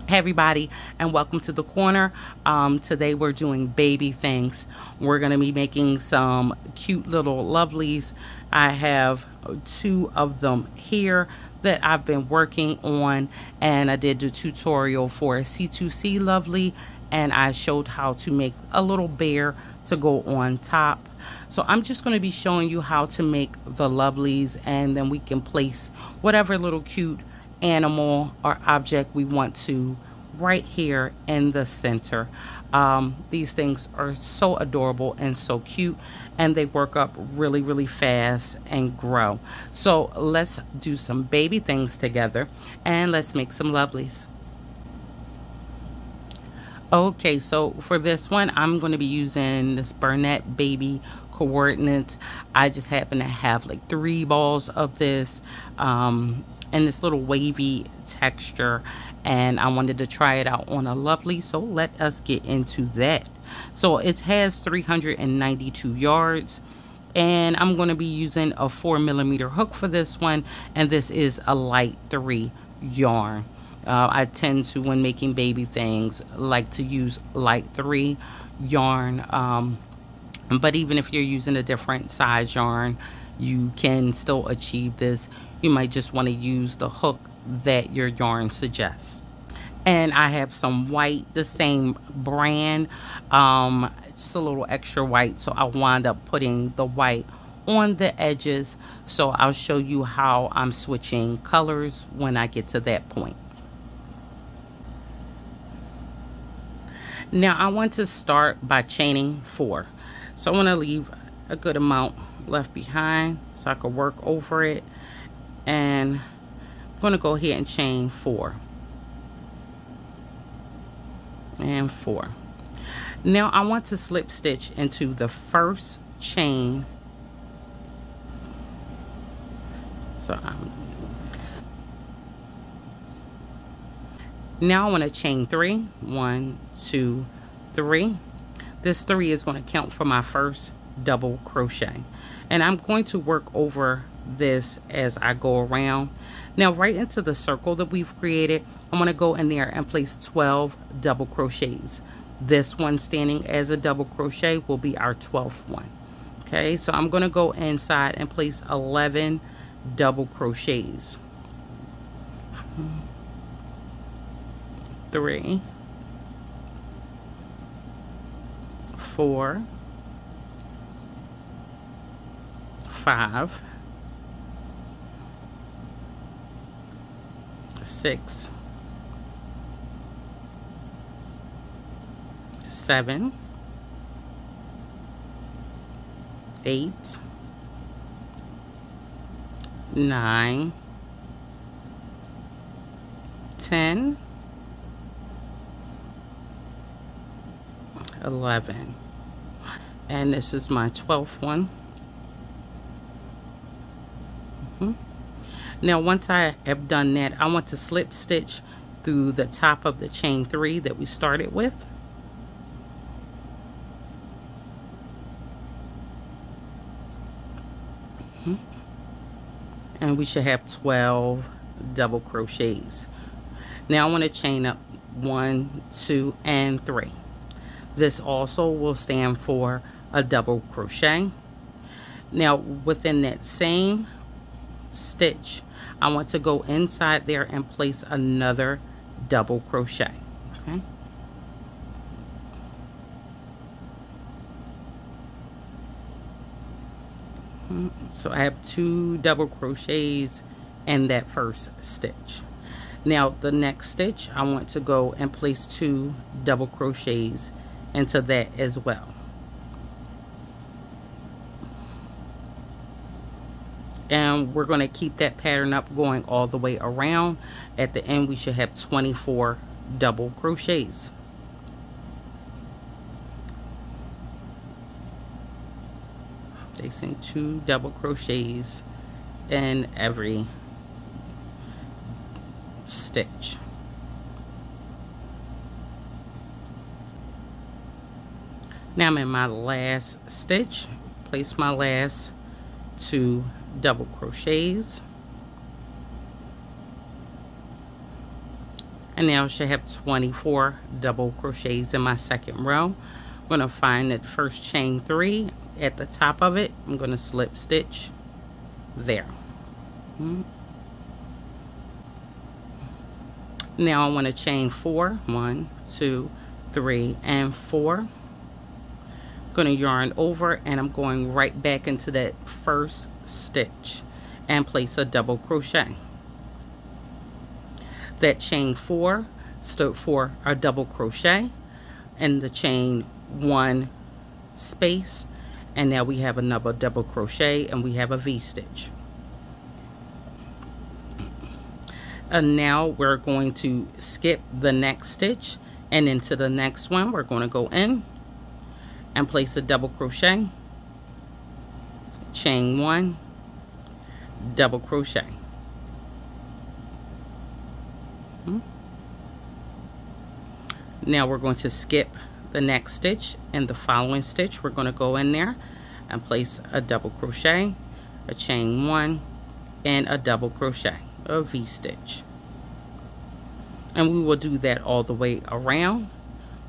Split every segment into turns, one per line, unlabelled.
Hey everybody, and welcome to the corner. Today we're doing baby things. We're going to be making some cute little lovelies. I have 2 of them here that I've been working on, and I did the tutorial for a C2C lovely, and I showed how to make a little bear to go on top. So I'm just going to be showing you how to make the lovelies, and then we can place whatever little cute animal or object we want to right here in the center. These things are so adorable and so cute, and they work up really fast and grow. So let's do some baby things together, and let's make some lovelies. Okay, so for this one, I'm going to be using this Bernat Baby Coordinates. I just happen to have like 3 balls of this and this little wavy texture, and I wanted to try it out on a lovely, so let us get into that. So it has 392 yards, and I'm going to be using a 4mm hook for this one, and this is a light 3 yarn. I tend to, when making baby things, like to use light 3 yarn, but even if you're using a different size yarn, you can still achieve this. You might just want to use the hook that your yarn suggests. And I have some white, the same brand, just a little extra white, so I wound up putting the white on the edges. So I'll show you how I'm switching colors when I get to that point. Now I want to start by chaining 4. So I want to leave a good amount left behind so I can work over it, and I'm going to go ahead and chain 4 and 4. Now I want to slip stitch into the first chain. So now I want to chain 3. 1, 2, 3. This 3 is going to count for my first double crochet, and I'm going to work over this as I go around. Now right into the circle that we've created, I'm going to go in there and place 12 double crochets. This one standing as a double crochet will be our 12th one. Okay, so I'm going to go inside and place 11 double crochets. 3, 4, 5, 6, 7, 8, 9, 10, 11, and this is my 12th one. Now once I have done that, I want to slip stitch through the top of the chain 3 that we started with. And we should have 12 double crochets. Now I want to chain up 1, 2, and 3. This also will stand for a double crochet. Now within that same stitch, I want to go inside there and place another double crochet. Okay. So I have 2 double crochets in that first stitch. Now the next stitch, I want to go and place 2 double crochets into that as well. And we're going to keep that pattern up going all the way around. At the end we should have 24 double crochets. Placing 2 double crochets in every stitch. Now I'm in my last stitch. Place my last 2 double crochets, And now I should have 24 double crochets in my second row. I'm going to find that first chain 3 at the top of it. I'm going to slip stitch there. Now I want to chain 4. 1, 2, 3, and 4. I'm going to yarn over, and I'm going right back into that first stitch and place a double crochet. That chain 4 stood for a double crochet and the chain 1 space, and now we have another double crochet and we have a V-stitch. And now we're going to skip the next stitch, and into the next one we're going to go in and place a double crochet, chain 1, double crochet. Now we're going to skip the next stitch, and the following stitch we're going to go in there and place a double crochet, a chain 1, and a double crochet, a V-stitch. And we will do that all the way around.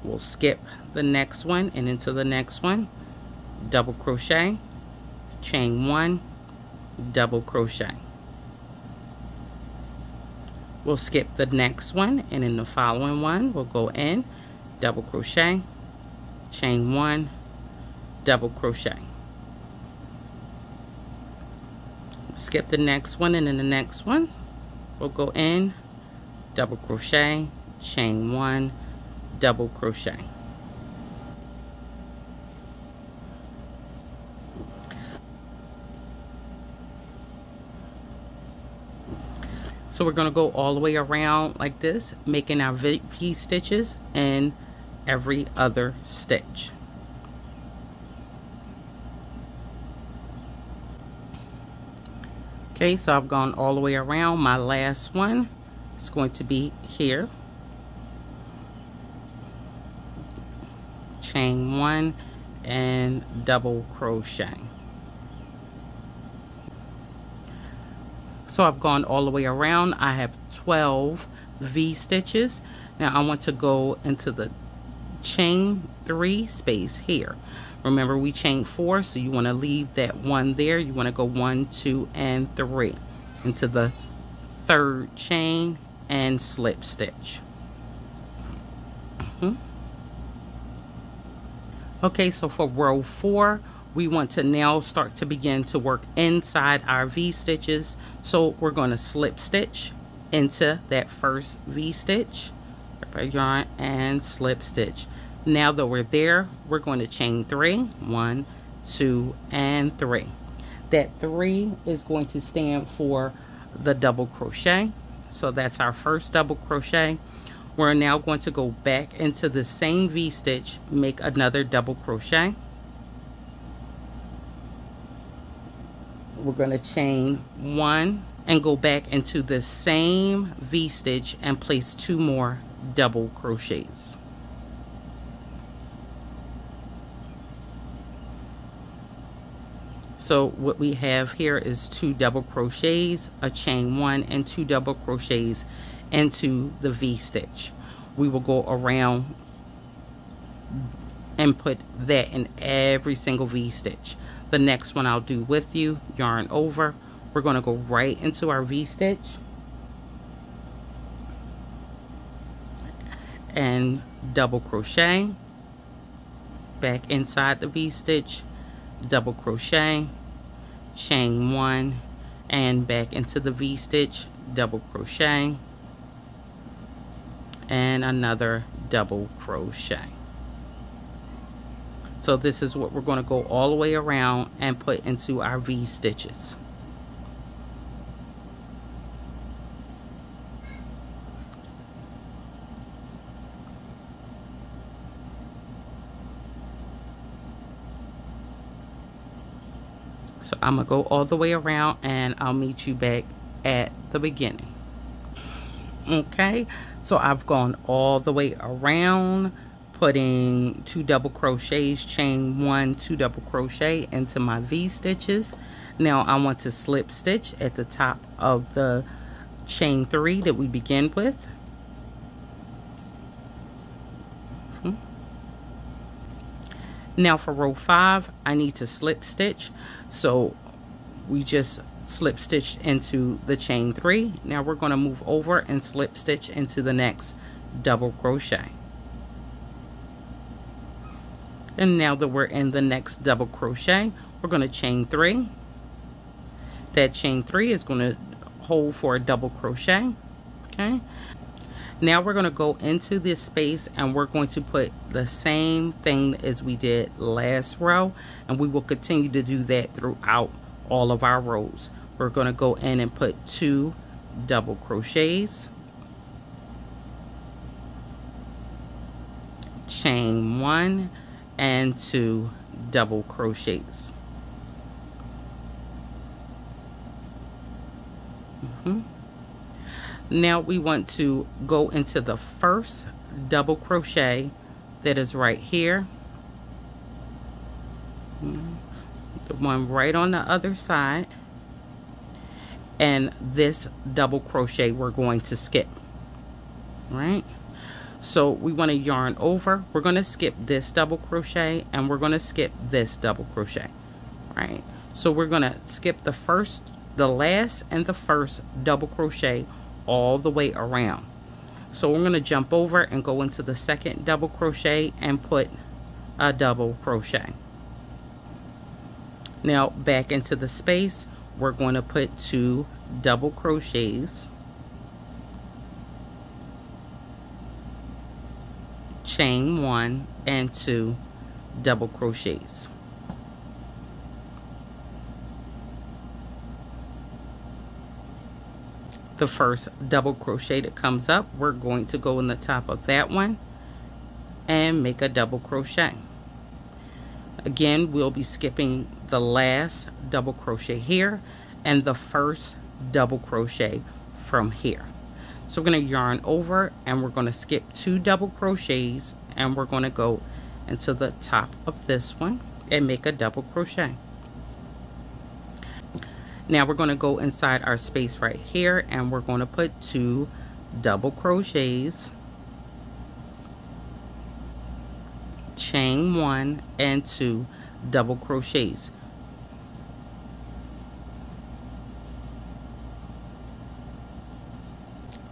We'll skip the next one and into the next one, double crochet, chain 1, double crochet. We'll skip the next one, and in the following one we'll go in, double crochet, chain 1, double crochet. Skip the next one, and in the next one we'll go in, double crochet, chain 1, double crochet. So we're going to go all the way around like this, making our V stitches in every other stitch. Okay, so I've gone all the way around. My last one is going to be here. Chain 1 and double crochet. So I've gone all the way around. I have 12 V stitches. Now I want to go into the chain 3 space here. Remember, we chained 4, so you want to leave that 1 there. You want to go 1, 2, and 3 into the 3rd chain and slip stitch. Okay, so for row 4, we want to now start to begin to work inside our V stitches. So we're going to slip stitch into that first V stitch, yarn, and slip stitch. Now that we're there, we're going to chain 3, 1, 2, and 3. That 3 is going to stand for the double crochet. So that's our first double crochet. We're now going to go back into the same V stitch, make another double crochet. We're going to chain 1 and go back into the same V stitch and place 2 more double crochets. So what we have here is 2 double crochets, a chain 1, and 2 double crochets into the V stitch. We will go around and put that in every single V stitch. The next one I'll do with you, yarn over. We're going to go right into our V stitch and double crochet, back inside the V stitch, double crochet, chain 1, and back into the V stitch, double crochet, and another double crochet. So this is what we're going to go all the way around and put into our V stitches. So I'm going to go all the way around, and I'll meet you back at the beginning. Okay, so I've gone all the way around, putting 2 double crochets, chain 1, 2 double crochet into my V stitches. Now I want to slip stitch at the top of the chain 3 that we begin with. Now for row 5, I need to slip stitch, so we just slip stitch into the chain 3. Now we're going to move over and slip stitch into the next double crochet. And now that we're in the next double crochet, we're going to chain 3. That chain 3 is going to hold for a double crochet. Okay, now we're going to go into this space and we're going to put the same thing as we did last row, and we will continue to do that throughout all of our rows. We're going to go in and put 2 double crochets, chain 1 and 2 double crochets. Now we want to go into the first double crochet that is right here, the one right on the other side, and this double crochet we're going to skip. Right, so we want to yarn over. We're going to skip this double crochet and we're going to skip this double crochet. Right, so we're going to skip the last and the first double crochet all the way around. So we're going to jump over and go into the second double crochet and put a double crochet. Now back into the space, we're going to put 2 double crochets, chain 1 and 2 double crochets. The first double crochet that comes up, we're going to go in the top of that one and make a double crochet. Again, we'll be skipping the last double crochet here and the first double crochet from here. So we're going to yarn over and we're going to skip 2 double crochets and we're going to go into the top of this one and make a double crochet. Now we're going to go inside our space right here and we're going to put 2 double crochets, chain 1 and 2 double crochets.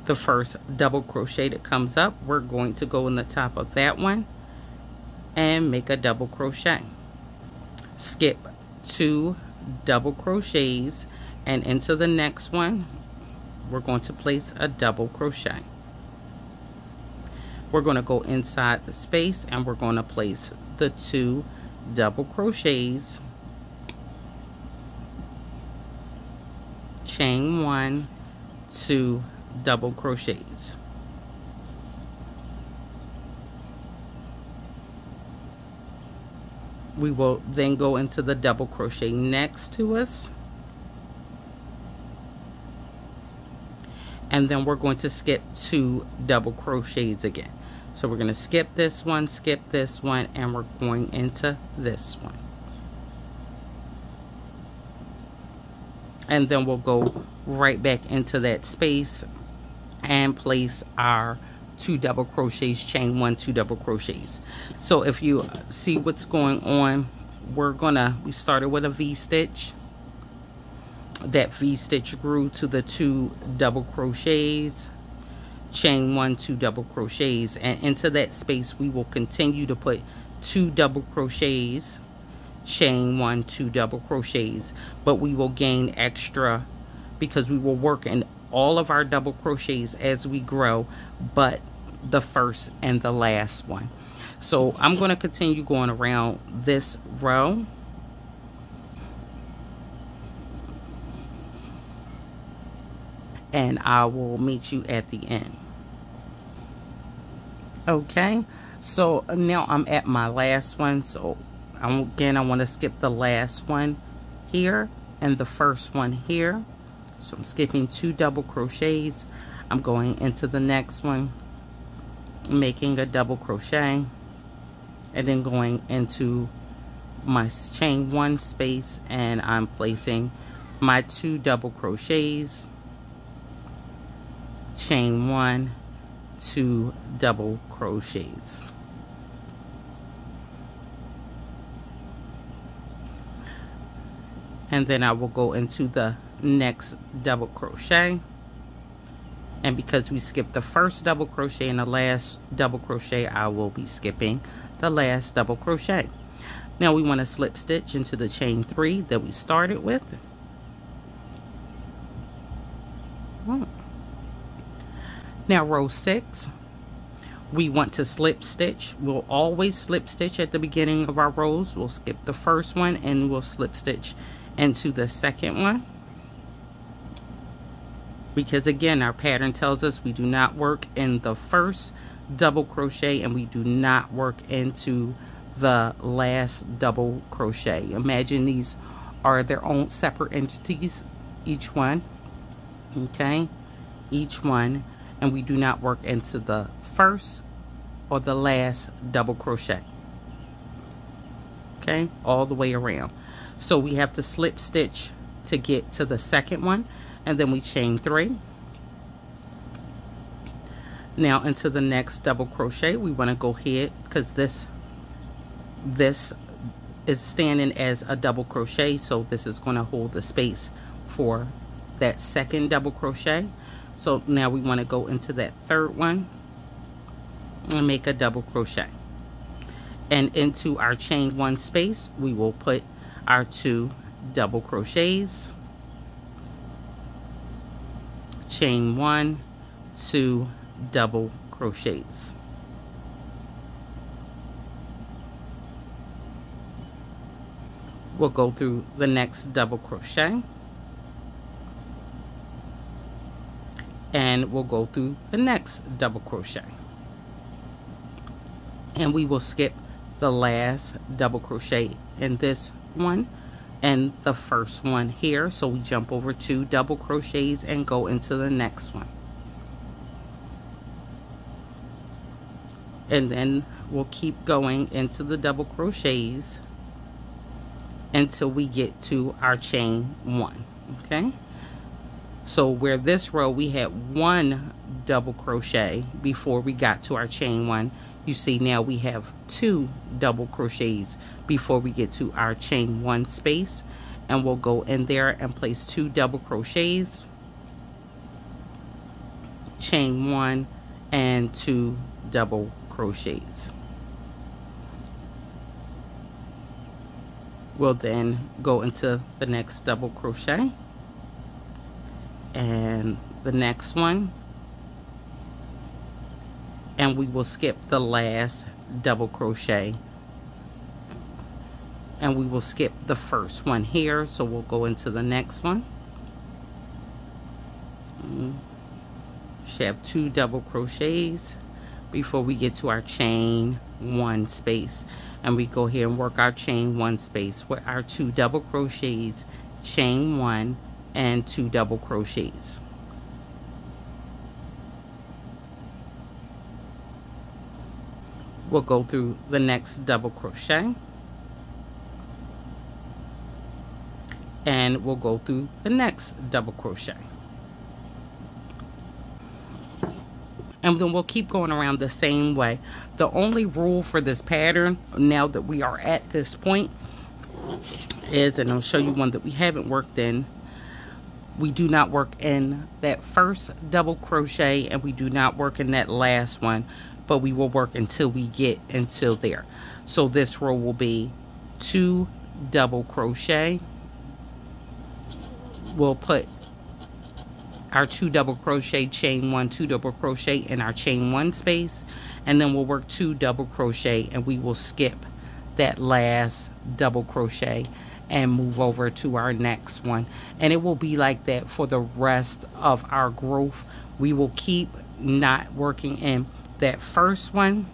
The first double crochet that comes up, we're going to go in the top of that one and make a double crochet. Skip 2 double crochets and into the next one we're going to place a double crochet. We're going to go inside the space and we're going to place the 2 double crochets, chain 1, 2 double crochets. We will then go into the double crochet next to us, and then we're going to skip 2 double crochets again. So we're going to skip this one, and we're going into this one, and then we'll go right back into that space and place our 2 double crochets, chain 1, 2 double crochets. So if you see what's going on, we started with a V-stitch. That V-stitch grew to the 2 double crochets, chain 1, 2 double crochets, and into that space we will continue to put 2 double crochets, chain 1, 2 double crochets, but we will gain extra because we will work in all of our double crochets as we grow, but the first and the last one. So I'm going to continue going around this row, and I will meet you at the end. Okay, so now I'm at my last one. So again, I want to skip the last one here and the first one here. So I'm skipping 2 double crochets. I'm going into the next one, making a double crochet, and then going into my chain 1 space, and I'm placing my 2 double crochets, chain 1, 2 double crochets. and then I will go into the next double crochet. And because we skipped the first double crochet and the last double crochet, I will be skipping the last double crochet. Now we want to slip stitch into the chain 3 that we started with. Now row 6, we want to slip stitch. We'll always slip stitch at the beginning of our rows. We'll skip the first one and we'll slip stitch into the second one, because again, our pattern tells us we do not work in the first double crochet and we do not work into the last double crochet. Imagine these are their own separate entities, each one, okay, each one, and we do not work into the first or the last double crochet, okay, all the way around. So we have to slip stitch to get to the second one, and then we chain 3. Now into the next double crochet, we want to go ahead, because this is standing as a double crochet, so this is going to hold the space for that second double crochet. So now we want to go into that third one and make a double crochet, and into our chain 1 space we will put our 2 double crochets, chain 1, 2 double crochets. We'll go through the next double crochet, and we'll go through the next double crochet, and we will skip the last double crochet in this one and the first one here. So we jump over 2 double crochets and go into the next one, and then we'll keep going into the double crochets until we get to our chain 1. Okay, so where this row we had 1 double crochet before we got to our chain 1, you see now we have 2 double crochets before we get to our chain 1 space, and we'll go in there and place 2 double crochets, chain 1, and 2 double crochets. We'll then go into the next double crochet and the next one, and we will skip the last double crochet, and we will skip the first one here. So we'll go into the next one. Should have 2 double crochets before we get to our chain 1 space, and we go here and work our chain 1 space with our 2 double crochets, chain 1, and 2 double crochets. We'll go through the next double crochet, and we'll go through the next double crochet, and then we'll keep going around the same way. The only rule for this pattern, now that we are at this point, is, and I'll show you one that we haven't worked in, we do not work in that first double crochet, and we do not work in that last one, but we will work until we get until there. So this row will be 2 double crochet. We'll put our 2 double crochet, chain 1, 2 double crochet in our chain 1 space, and then we'll work 2 double crochet, and we will skip that last double crochet and move over to our next one. And it will be like that for the rest of our growth. We will keep not working in that first one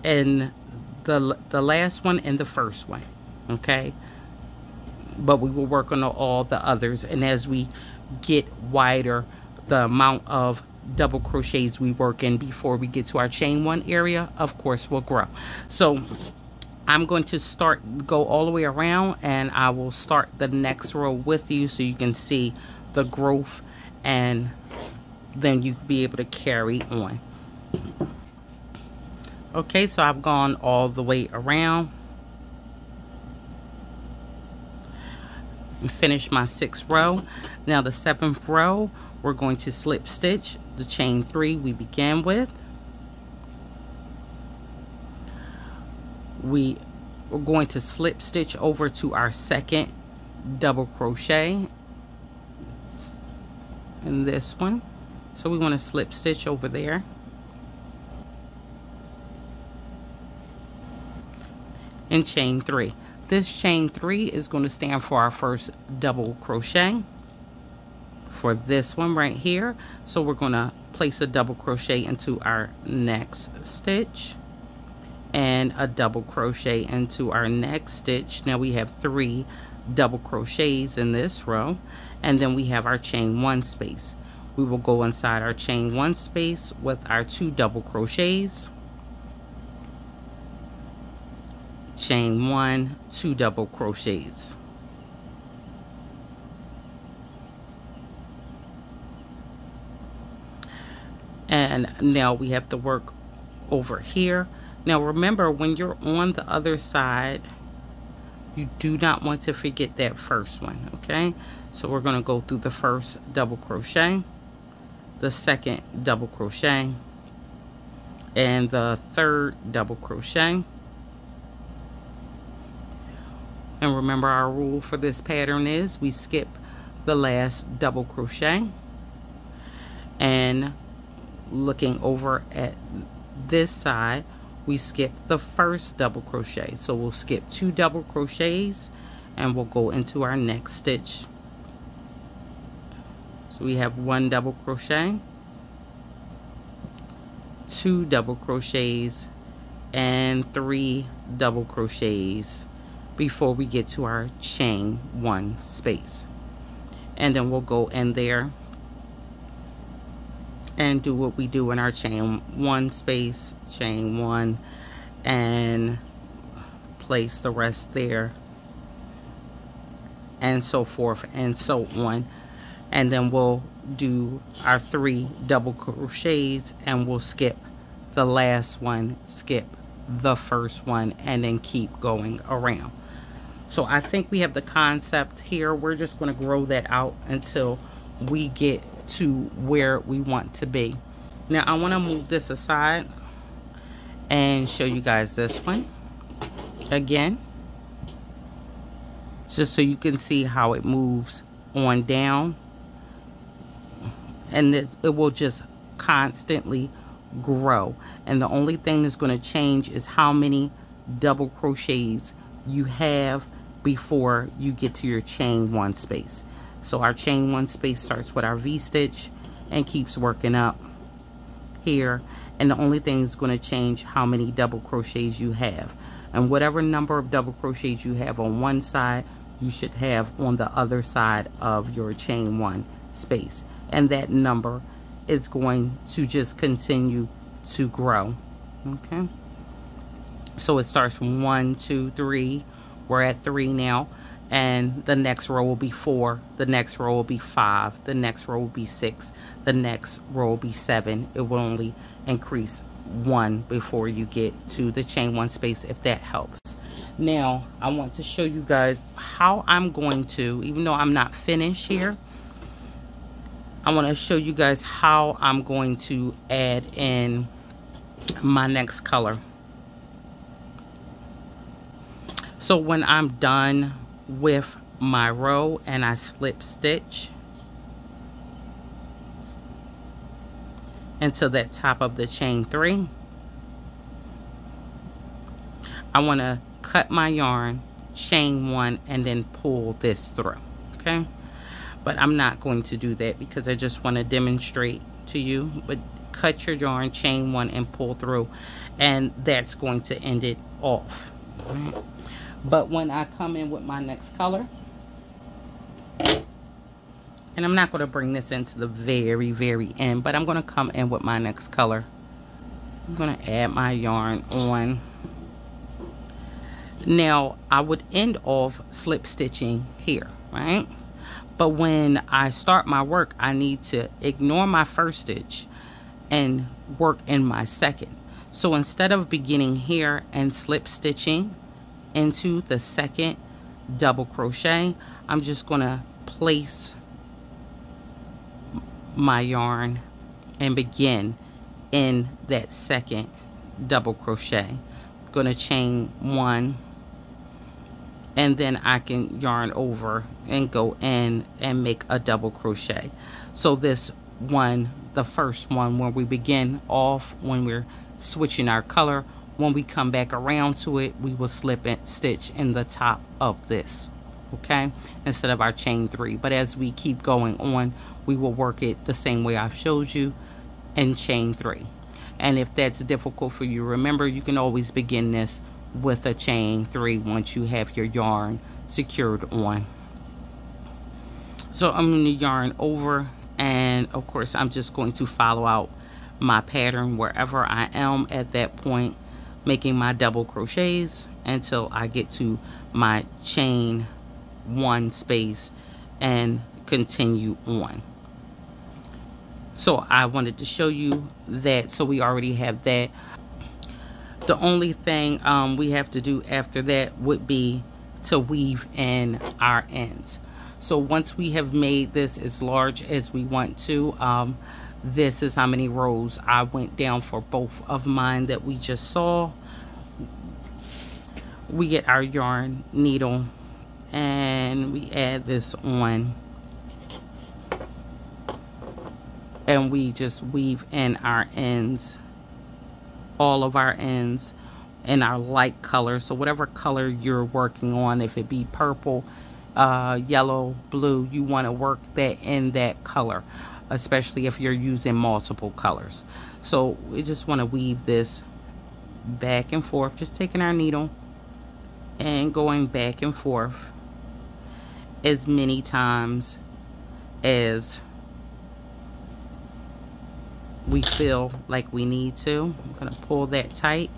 and the last one and the first one, okay, but we will work on all the others. And as we get wider, the amount of double crochets we work in before we get to our chain 1 area, of course, will grow. So I'm going to go all the way around, and I will start the next row with you so you can see the growth, and then you can be able to carry on. Okay, so I've gone all the way around, and finish my 6th row. Now the 7th row, we're going to slip stitch the chain 3 we began with. We are going to slip stitch over to our 2nd double crochet in this one. So we want to slip stitch over there. And chain 3. This chain 3 is going to stand for our first double crochet for this one right here. So we're going to place a double crochet into our next stitch and a double crochet into our next stitch. Now we have 3 double crochets in this row, and then we have our chain 1 space. We will go inside our chain 1 space with our 2 double crochets, chain 1, 2 double crochets. And now we have to work over here. Now remember, when you're on the other side, you do not want to forget that first one, okay? So we're going to go through the first double crochet, the 2nd double crochet, and the 3rd double crochet. And remember, our rule for this pattern is we skip the last double crochet. And looking over at this side, we skip the first double crochet. So we'll skip 2 double crochets and we'll go into our next stitch. So we have 1 double crochet, 2 double crochets, and 3 double crochets before we get to our chain 1 space. And then we'll go in there and do what we do in our chain 1 space, chain 1, and place the rest there, and so forth and so on. And then we'll do our 3 double crochets and we'll skip the last one, skip the first one, and then keep going around. So I think we have the concept here. We're just going to grow that out until we get to where we want to be. Now I want to move this aside and show you guys this one again, just so you can see how it moves on down, and it will just constantly grow. And the only thing that's going to change is how many double crochets you have before you get to your chain 1 space. So our chain 1 space starts with our V-stitch and keeps working up here, and the only thing is going to change how many double crochets you have. And whatever number of double crochets you have on one side, you should have on the other side of your chain 1 space, and that number is going to just continue to grow. Okay, so it starts from 1, 2, 3. We're at 3 now, and the next row will be 4, the next row will be 5, the next row will be 6, the next row will be 7. It will only increase 1 before you get to the chain 1 space, if that helps. Now I want to show you guys how I'm going to, even though I'm not finished here, I want to show you guys how I'm going to add in my next color. So when I'm done with my row and I slip stitch into that top of the chain 3, I want to cut my yarn, chain 1, and then pull this through. Okay, but I'm not going to do that because I just want to demonstrate to you. But cut your yarn, chain 1, and pull through, and that's going to end it off. Right? But when I come in with my next color, and I'm not going to bring this into the very end, but I'm going to come in with my next color. I'm going to add my yarn on. Now I would end off slip stitching here, right? But when I start my work, I need to ignore my first stitch and work in my second. So instead of beginning here and slip stitching into the second double crochet, I'm just gonna place my yarn and begin in that second double crochet. Gonna chain 1, and then I can yarn over and go in and make a double crochet. So this one, the first one, where we begin off when we're switching our color, when we come back around to it, we will slip and stitch in the top of this, okay, instead of our chain 3. But as we keep going on, we will work it the same way I've showed you and chain 3. And if that's difficult for you, remember, you can always begin this with a chain 3 once you have your yarn secured on. So I'm going to yarn over, and of course I'm just going to follow out my pattern wherever I am at that point, making my double crochets until I get to my chain 1 space and continue on. So I wanted to show you that. So we already have that. The only thing we have to do after that would be to weave in our ends. So once we have made this as large as we want to, this is how many rows I went down for both of mine that we just saw. We get our yarn needle and we add this on, and we just weave in our ends, all of our ends in our light color. So whatever color you're working on, if it be purple, yellow, blue, you want to work that in that color, especially if you're using multiple colors. So we just want to weave this back and forth, just taking our needle and going back and forth as many times as we feel like we need to. I'm going to pull that tight,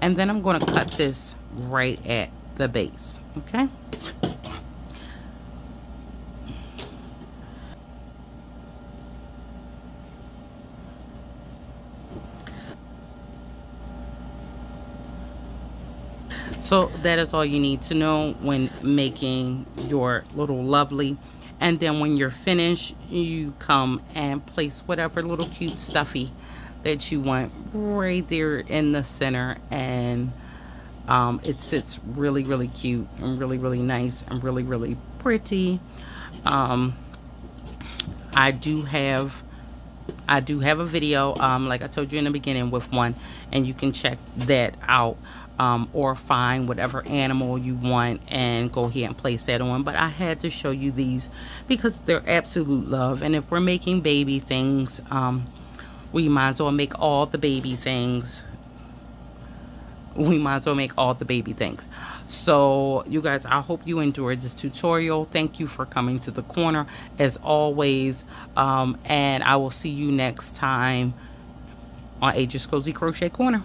and then I'm going to cut this right at the base, okay? So that is all you need to know when making your little lovely. And then when you're finished, you come and place whatever little cute stuffy that you want right there in the center, and it sits really, really cute and really, really nice and really, really pretty. I do have a video, like I told you in the beginning, with one, and you can check that out. Or find whatever animal you want and go ahead and place that on. But I had to show you these because they're absolute love. And if we're making baby things, we might as well make all the baby things. So you guys, I hope you enjoyed this tutorial. Thank you for coming to the corner as always. And I will see you next time on Age's Cozy Crochet Corner.